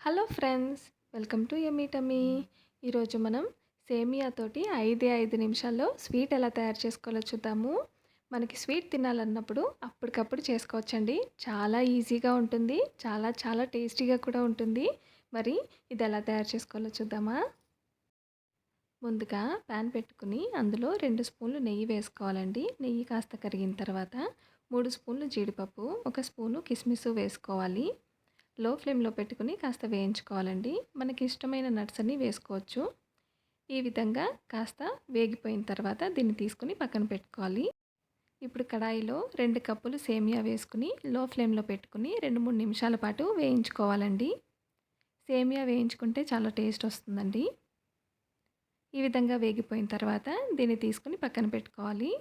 Hello friends, welcome to YummyTumy. ఈరోజు మనం సేమియా తోటి 5 నిమిషాల్లో స్వీట్ ఎలా తయారు చేసుకోవాలో చూద్దాము. మనకి స్వీట్ తినాలన్నప్పుడు అప్పటికప్పుడు చేసుకోవచ్చండి. చాలా ఈజీగా ఉంటుంది. చాలా చాలా టేస్టీగా కూడా ఉంటుంది. మరి ఇది ఎలా తయారు చేసుకోవాలో చూద్దామా? ముందుగా ప్యాన్ పెట్టుకుని అందులో 2 స్పూన్లు నెయ్యి వేసుకోవాలండి. నెయ్యి కాస్త కరిగిన తర్వాత 3 స్పూన్లు జీడిపప్పు, 1 స్పూను కిస్మిస్ వేసుకోవాలి. లో ఫ్లేమ్లో పెట్టుకుని కాస్త వేయించుకోవాలండి. మనకి ఇష్టమైన నట్స్ అన్ని వేసుకోవచ్చు. ఈ విధంగా కాస్త వేగిపోయిన తర్వాత దీన్ని తీసుకుని పక్కన పెట్టుకోవాలి. ఇప్పుడు కడాయిలో 2 కప్పులు సేమియా వేసుకుని లో ఫ్లేమ్లో పెట్టుకుని 2-3 నిమిషాల పాటు వేయించుకోవాలండి. సేమియా వేయించుకుంటే చాలా టేస్ట్ వస్తుందండి. ఈ విధంగా వేగిపోయిన తర్వాత దీన్ని తీసుకుని పక్కన పెట్టుకోవాలి.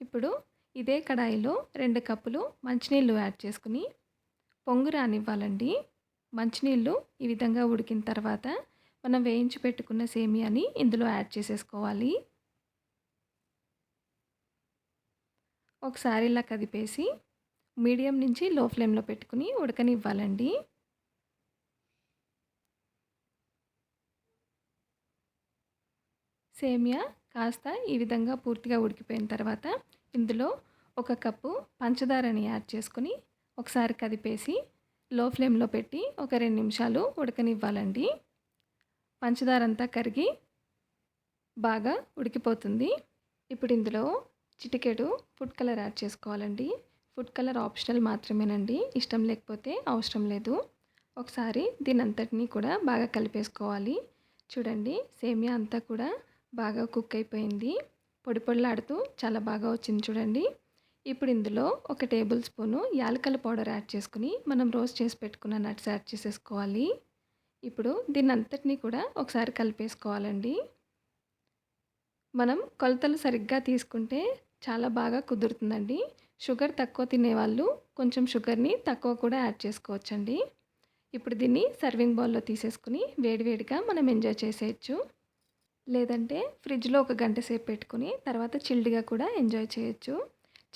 ఇప్పుడు ఇదే కడాయిలో 2 కప్పులు మంచినీళ్ళు యాడ్ చేసుకుని పొంగు రానివ్వాలండి. మంచినీళ్ళు ఈ విధంగా ఉడికిన తర్వాత మనం వేయించి పెట్టుకున్న సేమియాని ఇందులో యాడ్ చేసేసుకోవాలి. ఒకసారి ఇలా కదిపేసి మీడియం నుంచి లో ఫ్లేమ్లో పెట్టుకుని ఉడకనివ్వాలండి. సేమియా కాస్త ఈ విధంగా పూర్తిగా ఉడికిపోయిన తర్వాత ఇందులో 1 కప్పు పంచదారని యాడ్ చేసుకుని ఒకసారి కదిపేసి లో ఫ్లేమ్లో పెట్టి ఒక 2 నిమిషాలు ఉడకనివ్వాలండి. పంచదార అంతా కరిగి బాగా ఉడికిపోతుంది. ఇప్పుడు ఇందులో చిటికెడు ఫుడ్ కలర్ యాడ్ చేసుకోవాలండి. ఫుడ్ కలర్ ఆప్షనల్ మాత్రమేనండి. ఇష్టం లేకపోతే అవసరం లేదు. ఒకసారి దీని అంతటినీ కూడా బాగా కలిపేసుకోవాలి. చూడండి, సేమియా అంతా కూడా బాగా కుక్ అయిపోయింది. పొడి పొడిలాడుతూ చాలా బాగా వచ్చింది చూడండి. ఇప్పుడు ఇందులో 1 టేబుల్ స్పూను యాలకుల పౌడర్ యాడ్ చేసుకుని మనం రోస్ట్ చేసి పెట్టుకున్న నట్స్ యాడ్ చేసేసుకోవాలి. ఇప్పుడు దీన్ని అంతటినీ కూడా ఒకసారి కలిపేసుకోవాలండి. మనం కొలతలు సరిగ్గా తీసుకుంటే చాలా బాగా కుదురుతుందండి. షుగర్ తక్కువ తినేవాళ్ళు కొంచెం షుగర్ని తక్కువ కూడా యాడ్ చేసుకోవచ్చండి. ఇప్పుడు దీన్ని సర్వింగ్ బౌల్‌లో తీసేసుకుని వేడివేడిగా మనం ఎంజాయ్ చేసేయచ్చు. లేదంటే ఫ్రిడ్జ్‌లో ఒక గంట సేపు పెట్టుకొని తర్వాత చిల్డ్‌గా కూడా ఎంజాయ్ చేయొచ్చు.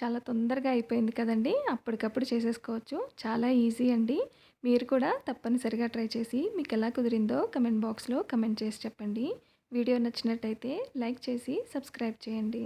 చాలా తొందరగా అయిపోయింది కదండీ! అప్పటికప్పుడు చేసేసుకోవచ్చు. చాలా ఈజీ అండి. మీరు కూడా తప్పనిసరిగా ట్రై చేసి మీకెలా కుదిరిందో కమెంట్ బాక్స్‌లో కమెంట్ చేసి చెప్పండి. వీడియో నచ్చినట్టయితే లైక్ చేసి సబ్స్క్రైబ్ చేయండి.